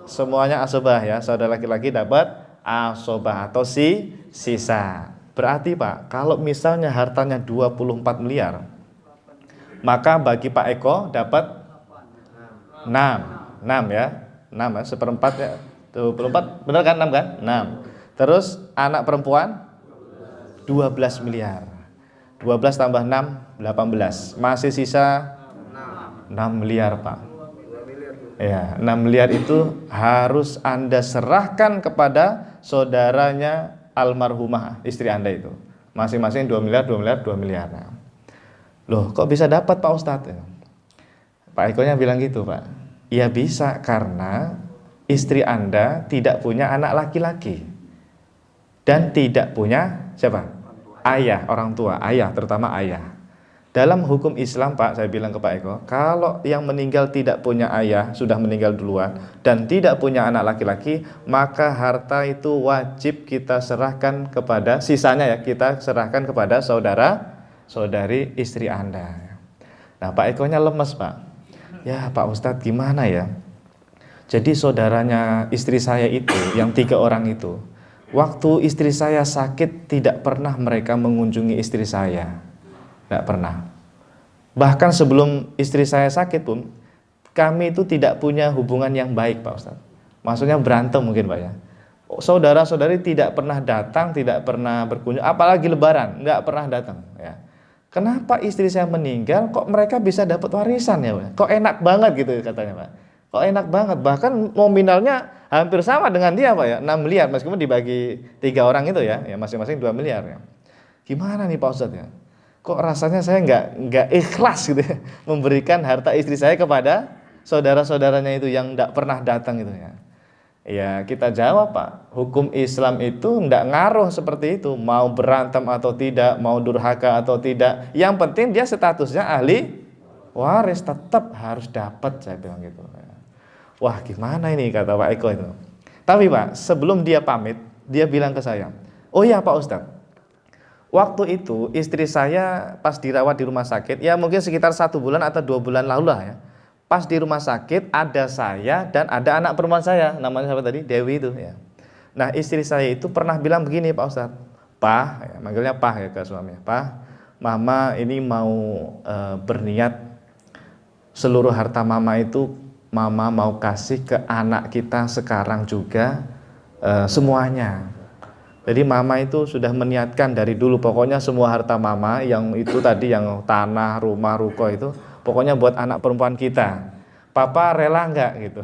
semuanya asobah ya. Saudara laki-laki dapat asobah atau sisa. Berarti Pak, kalau misalnya hartanya 24 miliar, maka bagi Pak Eko dapat 6 ya, 6 ya, 1/4 ya, 24, benar kan 6 kan? 6. Terus anak perempuan 12 miliar. 12 tambah 6, 18. Masih sisa 6 miliar Pak. Ya, 6 miliar itu harus Anda serahkan kepada saudaranya almarhumah istri Anda itu. Masing-masing 2 miliar, 2 miliar, 2 miliar. Nah, loh, kok bisa dapat Pak Ustadz? Pak Eko-nya bilang gitu, Pak. Ya bisa karena istri Anda tidak punya anak laki-laki dan tidak punya siapa? Ayah, orang tua, ayah, terutama ayah. Dalam hukum Islam, Pak, saya bilang ke Pak Eko, kalau yang meninggal tidak punya ayah, sudah meninggal duluan, dan tidak punya anak laki-laki, maka harta itu wajib kita serahkan kepada, sisanya ya, kita serahkan kepada saudari istri Anda. Nah, Pak Eko-nya lemes, Pak. Ya, Pak Ustadz gimana ya? Jadi saudaranya istri saya itu, yang 3 orang itu, waktu istri saya sakit, tidak pernah mereka mengunjungi istri saya. Tidak pernah. Bahkan sebelum istri saya sakit pun, kami itu tidak punya hubungan yang baik, Pak Ustadz. Maksudnya berantem mungkin, Pak ya. Saudara-saudari tidak pernah datang, tidak pernah berkunjung, apalagi lebaran, nggak pernah datang. Ya. Kenapa istri saya meninggal, kok mereka bisa dapat warisan ya, Pak? Kok enak banget gitu katanya, Pak. Kok enak banget, bahkan nominalnya hampir sama dengan dia, Pak ya, 6 miliar, meskipun dibagi 3 orang itu ya masing-masing 2 miliar ya. Gimana nih Pak Ustadz ya? Kok rasanya saya nggak ikhlas gitu ya, memberikan harta istri saya kepada saudara-saudaranya itu yang nggak pernah datang gitu ya. Ya kita jawab, Pak, hukum Islam itu nggak ngaruh seperti itu, mau berantem atau tidak, mau durhaka atau tidak, yang penting dia statusnya ahli waris, tetap harus dapat, saya bilang gitu. Wah gimana ini, kata Pak Eko itu. Tapi Pak, sebelum dia pamit, dia bilang ke saya, oh iya Pak Ustadz, waktu itu istri saya pas dirawat di rumah sakit, ya mungkin sekitar 1 bulan atau 2 bulan lalu lah ya. Pas di rumah sakit ada saya dan ada anak perempuan saya, namanya siapa tadi? Dewi itu ya. Nah istri saya itu pernah bilang begini Pak Ustadz, Pak, ya, manggilnya Pak ya ke suaminya, Pak, Mama ini mau berniat seluruh harta Mama itu Mama mau kasih ke anak kita sekarang juga semuanya. Jadi Mama itu sudah meniatkan dari dulu, pokoknya semua harta Mama yang itu tadi, yang tanah, rumah, ruko itu, pokoknya buat anak perempuan kita. Papa rela nggak gitu?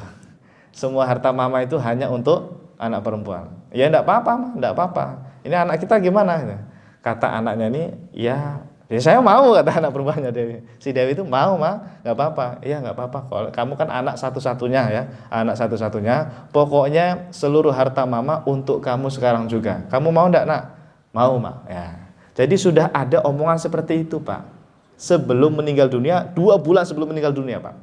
Semua harta Mama itu hanya untuk anak perempuan. Ya enggak apa-apa, Ma, enggak apa-apa. Ini anak kita gimana? Kata anaknya ini, ya saya mau, kata anak perempuannya Dewi. Si Dewi itu mau, Ma, nggak apa-apa. Iya nggak apa-apa. Kalau kamu kan anak satu-satunya ya, anak satu-satunya. Pokoknya seluruh harta Mama untuk kamu sekarang juga. Kamu mau nggak, Nak? Mau, Ma. Ya. Jadi sudah ada omongan seperti itu, Pak. Sebelum meninggal dunia, 2 bulan sebelum meninggal dunia, Pak.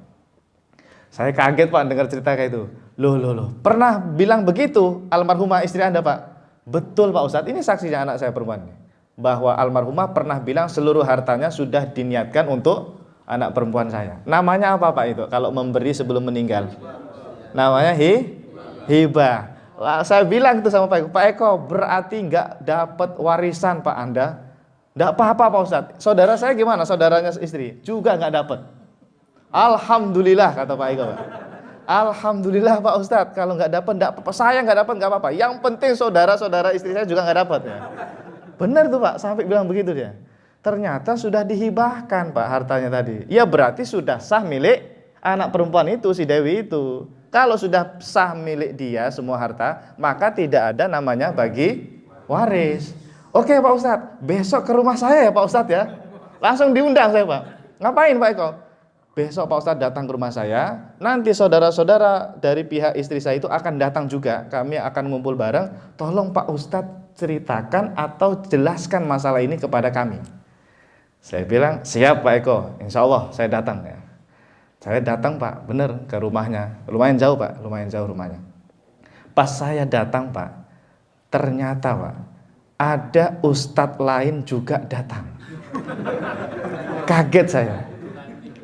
Saya kaget, Pak, dengar cerita kayak itu. Loh. Pernah bilang begitu almarhumah istri Anda, Pak? Betul, Pak Ustadz. Ini saksinya anak saya perempuan. Bahwa almarhumah pernah bilang seluruh hartanya sudah diniatkan untuk anak perempuan saya. Namanya apa Pak itu kalau memberi sebelum meninggal? Namanya hibah. Saya bilang itu sama Pak Eko, Pak Eko berarti nggak dapat warisan Pak Anda. Nggak apa-apa Pak Ustadz. Saudara saya gimana? Saudaranya istri juga nggak dapat. Alhamdulillah, kata Pak Eko, Pak. Alhamdulillah Pak Ustadz, kalau nggak dapat nggak apa-apa. Saya nggak dapat nggak apa-apa. Yang penting saudara-saudara istri saya juga nggak dapat ya. Benar tuh Pak, sampai bilang begitu dia. Ternyata sudah dihibahkan Pak hartanya tadi. Ya berarti sudah sah milik anak perempuan itu, si Dewi itu. Kalau sudah sah milik dia semua harta, maka tidak ada namanya bagi waris. Oke Pak Ustadz, besok ke rumah saya ya Pak Ustadz ya. Langsung diundang saya Pak. Ngapain Pak Eko? Besok Pak Ustadz datang ke rumah saya. Nanti saudara-saudara dari pihak istri saya itu akan datang juga. Kami akan ngumpul bareng. Tolong Pak Ustadz ceritakan atau jelaskan masalah ini kepada kami. Saya bilang siap Pak Eko, insya Allah saya datang ya. Saya datang Pak, bener ke rumahnya. Lumayan jauh Pak, lumayan jauh rumahnya. Pas saya datang Pak, ternyata Pak ada ustadz lain juga datang. Kaget saya.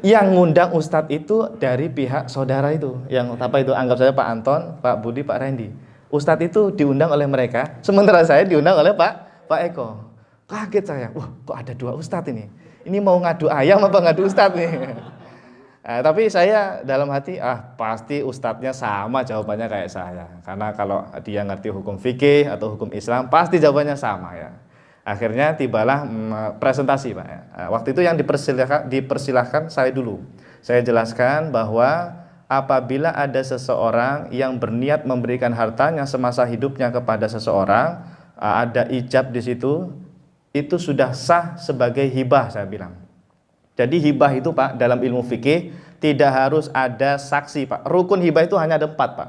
Yang ngundang ustadz itu dari pihak saudara itu, yang apa itu, anggap saya Pak Anton, Pak Budi, Pak Randy. Ustadz itu diundang oleh mereka, sementara saya diundang oleh Pak Eko. Kaget saya, wah kok ada 2 ustadz ini? Ini mau ngadu ayam apa ngadu ustadz nih? Nah, tapi saya dalam hati, pasti ustadznya sama jawabannya kayak saya. Karena kalau dia ngerti hukum fikih atau hukum Islam, pasti jawabannya sama ya. Akhirnya tibalah presentasi Pak. Waktu itu yang dipersilahkan saya dulu. Saya jelaskan bahwa apabila ada seseorang yang berniat memberikan hartanya semasa hidupnya kepada seseorang, ada ijab di situ, itu sudah sah sebagai hibah, saya bilang. Jadi hibah itu Pak, dalam ilmu fikih tidak harus ada saksi Pak. Rukun hibah itu hanya ada 4 Pak.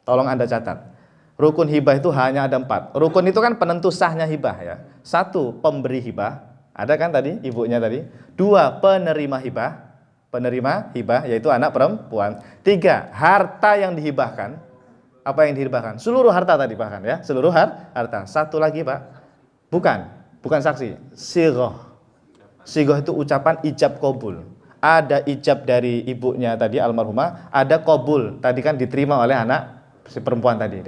Tolong Anda catat. Rukun hibah itu hanya ada 4. Rukun itu kan penentu sahnya hibah ya. 1, pemberi hibah. Ada kan tadi ibunya tadi. 2, penerima hibah. Penerima hibah yaitu anak perempuan. 3, harta yang dihibahkan. Apa yang dihibahkan? Seluruh harta tadi bahkan ya. Seluruh harta. 1 lagi Pak. Bukan saksi. Sighah. Sighah itu ucapan ijab qabul. Ada ijab dari ibunya tadi almarhumah, ada qabul. Tadi kan diterima oleh anak si perempuan tadi.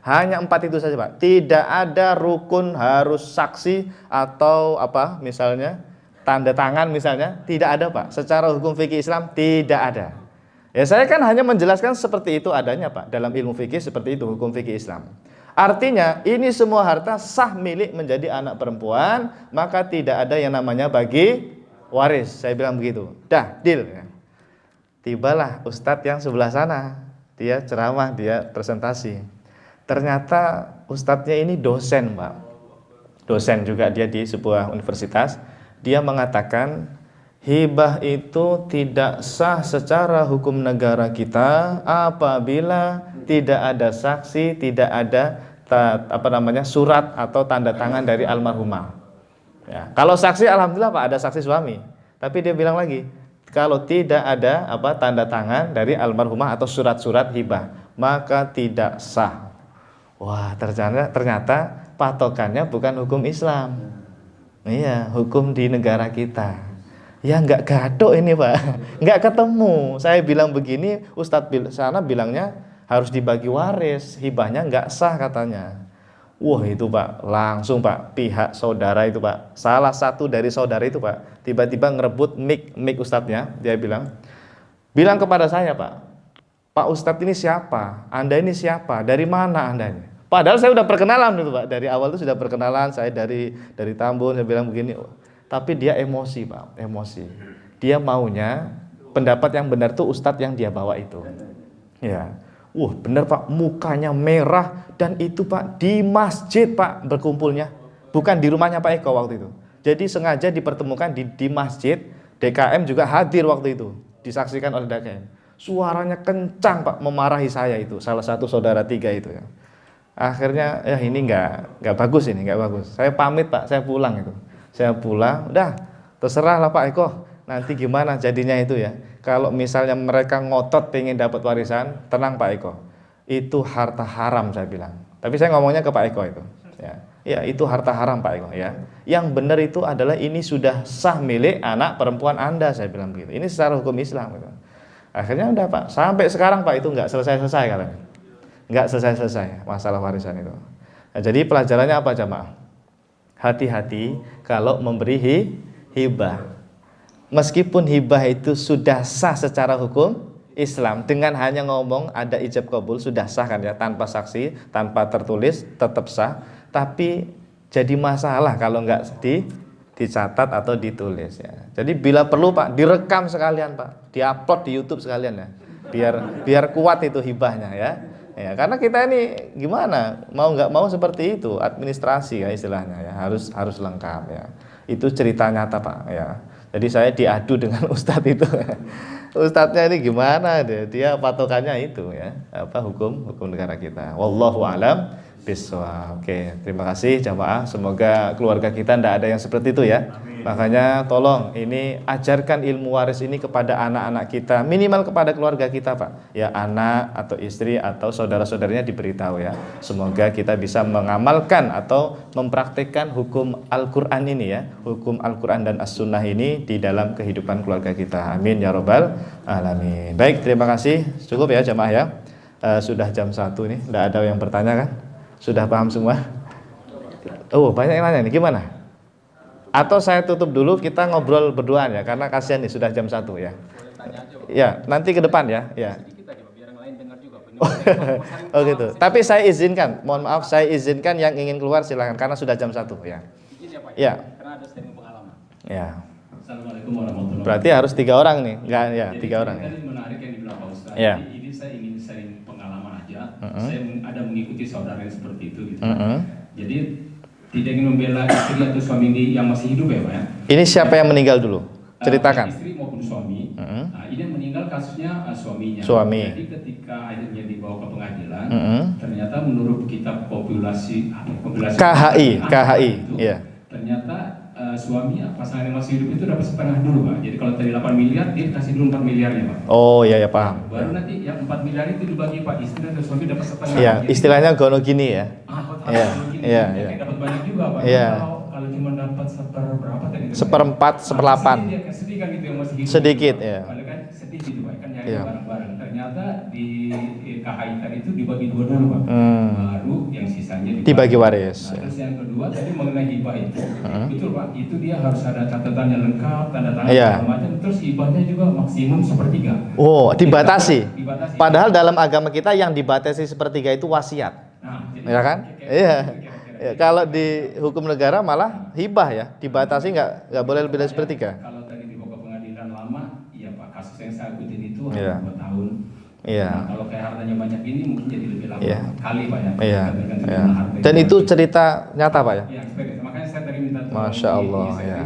Hanya 4 itu saja Pak. Tidak ada rukun harus saksi atau apa misalnya tanda tangan misalnya, tidak ada Pak. Secara hukum fikih Islam tidak ada. Ya saya kan hanya menjelaskan seperti itu adanya Pak. Dalam ilmu fikih seperti itu hukum fikih Islam. Artinya ini semua harta sah milik menjadi anak perempuan, maka tidak ada yang namanya bagi waris. Saya bilang begitu. Dah, deal. Tibalah ustadz yang sebelah sana. Dia ceramah, dia presentasi. Ternyata ustadznya ini dosen Pak. Dosen juga dia di sebuah universitas. Dia mengatakan hibah itu tidak sah secara hukum negara kita apabila tidak ada saksi, tidak ada surat atau tanda tangan dari almarhumah. Ya, kalau saksi alhamdulillah Pak, ada saksi suami. Tapi dia bilang lagi, kalau tidak ada tanda tangan dari almarhumah atau surat-surat hibah, maka tidak sah. Wah, ternyata patokannya bukan hukum Islam. Iya, hukum di negara kita. Ya nggak gadok ini Pak, nggak ketemu. Saya bilang begini, Ustadz sana bilangnya harus dibagi waris, hibahnya nggak sah katanya. Wah itu Pak, langsung Pak, pihak saudara itu Pak, salah satu dari saudara itu Pak, tiba-tiba ngerebut mic Ustadznya. Dia bilang kepada saya Pak Ustadz ini siapa? Anda ini siapa? Dari mana Anda ini? Padahal saya udah perkenalan itu Pak, dari awal itu sudah perkenalan. Saya dari Tambun, saya bilang begini. Tapi dia emosi Pak, emosi. Dia maunya pendapat yang benar tuh Ustadz yang dia bawa itu. Ya. Benar Pak, mukanya merah dan itu Pak di masjid Pak berkumpulnya, bukan di rumahnya Pak Eko waktu itu. Jadi sengaja dipertemukan di masjid. DKM juga hadir waktu itu, disaksikan oleh DKM. Suaranya kencang Pak, memarahi saya itu, salah satu saudara 3 itu ya. Akhirnya ya ini nggak bagus ini, nggak bagus. Saya pamit Pak, saya pulang itu. Saya pulang, udah terserah lah Pak Eko, nanti gimana jadinya itu ya. Kalau misalnya mereka ngotot pengen dapat warisan, tenang Pak Eko, itu harta haram saya bilang. Tapi saya ngomongnya ke Pak Eko itu. Ya itu harta haram Pak Eko ya. Yang benar itu adalah ini sudah sah milik anak perempuan Anda, saya bilang begitu. Ini secara hukum Islam gitu. Akhirnya udah Pak, sampai sekarang Pak itu nggak selesai-selesai katanya. Nggak selesai-selesai masalah warisan itu. Nah, jadi pelajarannya apa jamaah? Hati-hati kalau memberi hibah. Meskipun hibah itu sudah sah secara hukum Islam, dengan hanya ngomong ada ijab qabul sudah sah kan ya, tanpa saksi, tanpa tertulis tetap sah. Tapi jadi masalah kalau nggak dicatat atau ditulis ya. Jadi bila perlu Pak, direkam sekalian Pak, diupload di YouTube sekalian ya, biar kuat itu hibahnya ya. Ya, karena kita ini gimana, mau nggak mau seperti itu, administrasi ya istilahnya ya, harus lengkap ya. Itu cerita nyata Pak ya. Jadi saya diadu dengan Ustadz itu. Ustadznya ini gimana dia patokannya itu ya, hukum negara kita. Wallahu a'lam bishawab. Oke, terima kasih jamaah. Semoga keluarga kita tidak ada yang seperti itu ya. Amin. Makanya tolong ini ajarkan ilmu waris ini kepada anak-anak kita, minimal kepada keluarga kita Pak. Ya anak atau istri atau saudara-saudaranya diberitahu ya. Semoga kita bisa mengamalkan atau mempraktikkan hukum Al-Qur'an ini ya, hukum Al-Qur'an dan As-Sunnah ini di dalam kehidupan keluarga kita. Amin ya rabbal alamin. Baik, terima kasih. Cukup ya jamaah ya. Sudah jam 1 nih, tidak ada yang bertanya kan? Sudah paham semua? Oh banyak yang nanya nih, gimana? Atau saya tutup dulu, kita ngobrol berduaan ya, karena kasihan nih sudah jam 1 ya. Ya nanti ke depan ya. Oh gitu. Tapi saya izinkan, mohon maaf saya izinkan yang ingin keluar silakan, karena sudah jam 1 ya. Ya. Ya. Assalamualaikum warahmatullahi Berarti harus 3 orang nih, enggak ya, Jadi 3 orang. tadi menarik yang dibilang Pak Ustadz. Iya. Jadi ini saya ingin sharing pengalaman aja. Saya ada mengikuti saudara yang seperti itu gitu. Jadi tidak ingin membela istri atau suami yang masih hidup ya Pak ya. Ini siapa yang meninggal dulu? Ceritakan. Istri maupun suami. Nah, ini yang meninggal kasusnya suaminya. Suami. Jadi ketika akhirnya dibawa ke pengadilan, ternyata menurut kitab populasi KHI, itu, iya. ternyata suami pasangan yang masih hidup itu dapat setengah dulu Pak. Jadi kalau tadi 8 miliar dia kasih dulu 4 miliarnya Pak. Oh iya ya, paham. Baru nanti yang 4 miliar itu dibagi Pak, istri dan suami dapat setengah. Iya, Jadi, istilahnya gono gini ya. Iya, iya, iya. Dapat banyak juga Pak. Iya. Kalau cuma dapat seperberapa tadi? Seperempat, seperlapan. Sedih kan gitu yang masih hidup. Sedikit, gitu, Pak. ya. Padahal kan sedih gitu Pak, kan nyari Iya. bareng-bareng. Ternyata di KHI tadi itu dibagi 2 dulu Pak. Baru yang sisanya Dibagi waris. Nah, terus yang kedua tadi mengenai hibah itu, betul Pak, itu dia harus ada catatannya lengkap, tanda tangan Iya. segala macam. Terus hibahnya juga maksimum 1/3. Oh, dibatasi. Dibatasi. Padahal dalam agama kita yang dibatasi 1/3 itu wasiat. Nah, jadi Ya kan? kira-kira Iya. kira-kira. Ya, kalau di hukum negara malah hibah ya, dibatasi nggak boleh lebih dari 1/3. Kalau tadi dibawa ke pengadilan lama, iya Pak, kasus yang saya ikutin itu Iya. 2 tahun. Iya. Nah, kalau kayak hartanya banyak ini mungkin jadi lebih lama Iya. kali Pak ya. Iya. Tergantung Iya. jumlah harta Dan itu cerita nyata Pak ya? Iya, experience. Makanya saya tadi minta tolong Masya Allah, di ya.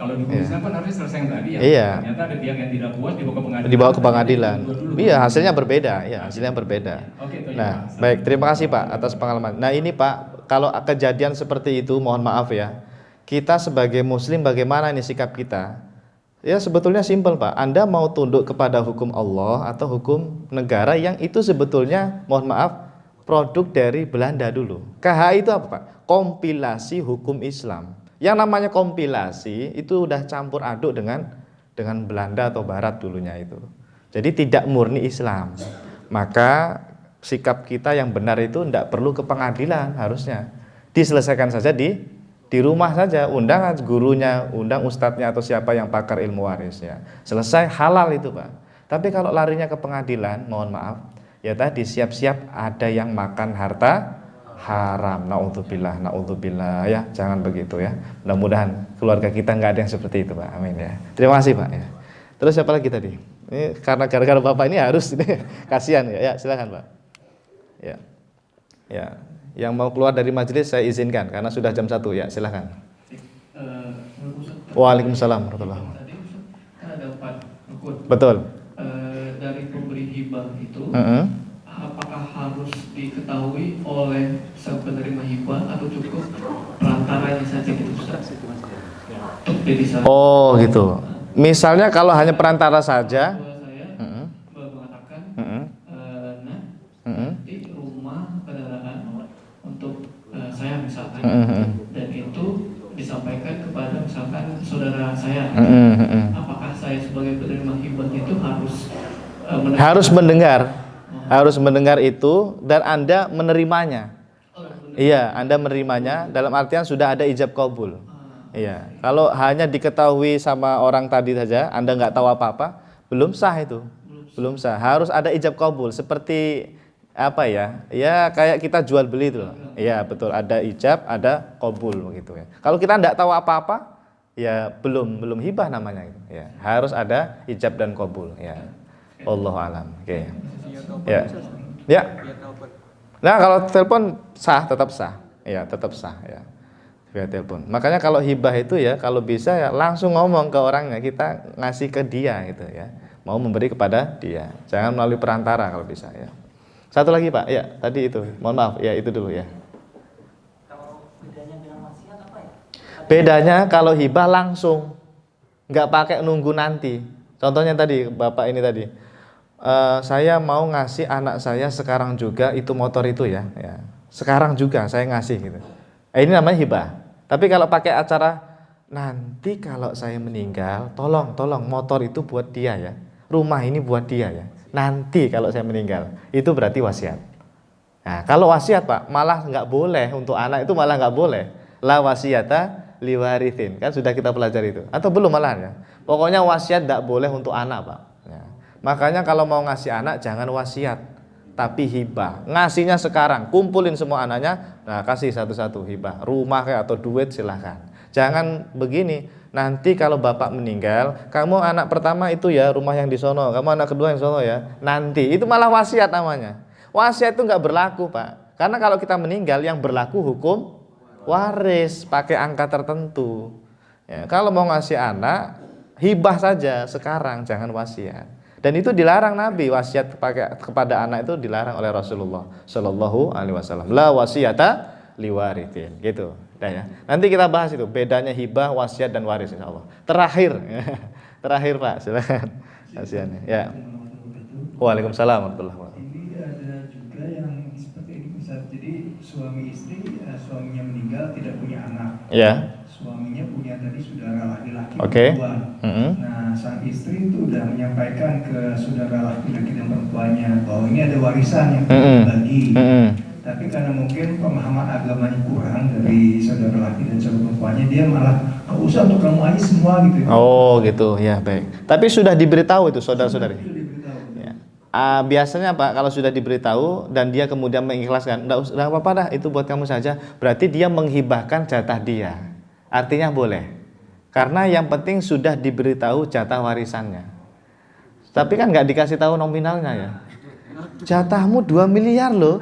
Kalau di Queensland kan harusnya selesai yang tadi ya. Iya. Ternyata ada pihak yang tidak puas dibawa ke pengadilan. Dibawa ke pengadilan. Dulu. Iya, hasilnya berbeda. Iya, hasilnya berbeda. Oke, itu ya, Nah, Pak. baik, terima kasih Pak atas pengalaman. Nah, ini Pak, kalau kejadian seperti itu, mohon maaf ya. Kita sebagai muslim bagaimana ini sikap kita? Ya sebetulnya simpel Pak. Anda mau tunduk kepada hukum Allah atau hukum negara yang itu sebetulnya, mohon maaf, produk dari Belanda dulu. KHI itu apa Pak? Kompilasi hukum Islam. Yang namanya kompilasi itu udah campur aduk dengan Belanda atau Barat dulunya itu. Jadi tidak murni Islam. Maka sikap kita yang benar itu tidak perlu ke pengadilan harusnya. Diselesaikan saja di rumah saja, undang gurunya, undang ustadznya atau siapa yang pakar ilmu warisnya. Selesai, halal itu Pak. Tapi kalau larinya ke pengadilan, mohon maaf, ya tadi siap-siap ada yang makan harta haram. Naudzubillah ya, jangan begitu ya. Mudah-mudahan keluarga kita nggak ada yang seperti itu Pak. Amin ya. Terima kasih Pak ya. Terus siapa lagi tadi? Ini karena gara-gara Bapak ini harus ini kasihan ya. Ya, silakan Pak. Ya. Ya. Yang mau keluar dari majelis saya izinkan karena sudah jam 1 ya, silakan. Waalaikumsalam warahmatullahi wabarakatuh. Tadi Ustaz, kan ada 4 rukun. Betul. Dari pemberi hibah itu, Mm-mm. apakah harus diketahui oleh sang penerima hibah atau cukup perantaranya saja gitu Ustaz? Untuk jadi satu. Oh gitu. Misalnya kalau hanya perantara saja. Saya Mm-mm. mengatakan, Mm-mm. nah, Mm-mm. di rumah kendaraan untuk saya misalkan, Mm-mm. dan itu disampaikan kepada misalkan saudara saya. Mm-mm. Apakah saya sebagai penerima hibah itu Harus mendengar itu dan Anda menerimanya. Iya, Anda menerimanya dalam artian sudah ada ijab kabul. Iya, kalau hanya diketahui sama orang tadi saja, Anda nggak tahu apa-apa, belum sah itu, belum sah. Harus ada ijab kabul, seperti apa ya? Ya kayak kita jual beli itu. Iya betul, ada ijab, ada kabul begitu ya. Kalau kita nggak tahu apa-apa, ya belum hibah namanya. Ya, harus ada ijab dan kabul. Ya, Allahu alam. Oke. Ya, ya. Nah kalau telepon sah, tetap sah. Ya, tetap sah. Ya. Via telepon. Makanya kalau hibah itu ya kalau bisa ya langsung ngomong ke orangnya, kita ngasih ke dia gitu ya. Mau memberi kepada dia. Jangan melalui perantara kalau bisa ya. Satu lagi Pak, ya tadi itu. Mohon maaf, ya itu dulu ya. Kalau bedanya dengan wasiat apa ya? Bedanya kalau hibah langsung, nggak pakai nunggu nanti. Contohnya tadi Bapak ini tadi. Saya mau ngasih anak saya sekarang juga itu motor itu ya. Sekarang juga saya ngasih gitu. Ini namanya hibah. Tapi kalau pakai acara nanti kalau saya meninggal, tolong motor itu buat dia ya. Rumah ini buat dia ya. Nanti kalau saya meninggal, itu berarti wasiat. Nah, kalau wasiat Pak, malah nggak boleh untuk anak itu malah nggak boleh. La wasiata liwarithin, kan sudah kita pelajari itu. Atau belum malah ya. Pokoknya wasiat nggak boleh untuk anak Pak. Ya. Makanya kalau mau ngasih anak jangan wasiat, tapi hibah. Ngasihnya sekarang, kumpulin semua anaknya, nah kasih satu-satu hibah. Rumah kayak atau duit silahkan. Jangan begini, nanti kalau bapak meninggal, kamu anak pertama itu ya rumah yang di sono, kamu anak kedua yang di sono ya. Nanti itu malah wasiat namanya. Wasiat itu nggak berlaku, Pak. Karena kalau kita meninggal yang berlaku hukum waris pakai angka tertentu. Ya, kalau mau ngasih anak, hibah saja sekarang, jangan wasiat. Dan itu dilarang Nabi, wasiat kepada anak itu dilarang oleh Rasulullah Shallallahu Alaihi Wasallam. La wasiyata liwarithin, gitu. Nah, ya. Nanti kita bahas itu bedanya hibah, wasiat dan waris, insya Allah. Terakhir, terakhir Pak, silakan. Wasiatnya. Ya. Waalaikumsalam warahmatullahi wabarakatuh. Ini ada juga yang seperti ini Ustaz. Jadi suami istri, suaminya meninggal tidak punya anak. Ya. Suaminya punya tadi saudara laki-laki Oke. perempuan. Mm-hmm. Nah, sang istri itu sudah menyampaikan ke saudara laki-laki dan perempuannya bahwa ini ada warisan yang dibagi. Tapi karena mungkin pemahaman agamanya kurang dari saudara laki dan saudara perempuannya, dia malah nggak usah untuk kamu aja semua gitu. Oh gitu, ya baik. Tapi sudah diberitahu itu saudara-saudari. Sudah diberitahu. Ya. Biasanya Pak, kalau sudah diberitahu dan dia kemudian mengikhlaskan, nggak apa-apa dah, itu buat kamu saja. Berarti dia menghibahkan jatah dia. Artinya boleh. Karena yang penting sudah diberitahu jatah warisannya. Tapi kan nggak dikasih tahu nominalnya ya. Jatahmu 2 miliar loh.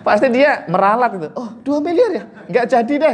Pasti dia meralat itu. Oh 2 miliar ya? Nggak jadi deh.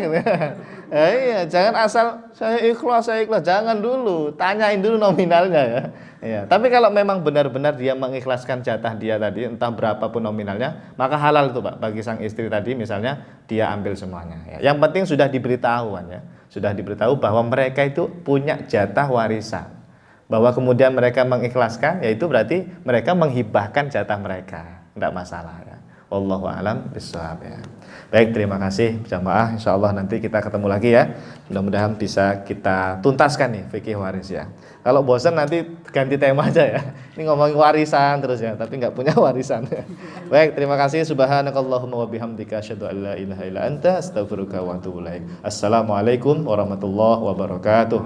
Iya, jangan asal saya ikhlas. Jangan dulu, tanyain dulu nominalnya ya. Ya. Tapi kalau memang benar-benar dia mengikhlaskan jatah dia tadi, entah berapapun nominalnya, maka halal itu Pak. Bagi sang istri tadi misalnya, dia ambil semuanya. Ya. Yang penting sudah diberitahu ya. Sudah diberitahu bahwa mereka itu punya jatah warisan. Bahwa kemudian mereka mengikhlaskan, yaitu berarti mereka menghibahkan jatah mereka. Tidak masalah ya. Wallahu a'lam bishawab ya. Baik, terima kasih jamaah. Insyaallah nanti kita ketemu lagi ya. Mudah-mudahan bisa kita tuntaskan nih fikih waris ya. Kalau bosan nanti ganti tema aja ya. Ini ngomongin warisan terus ya, tapi nggak punya warisan. Baik, terima kasih. Subhanakallahumma wa bihamdika asyhadu an la ilaha illa anta astaghfiruka wa atubu ilaik. Assalamualaikum warahmatullahi wabarakatuh.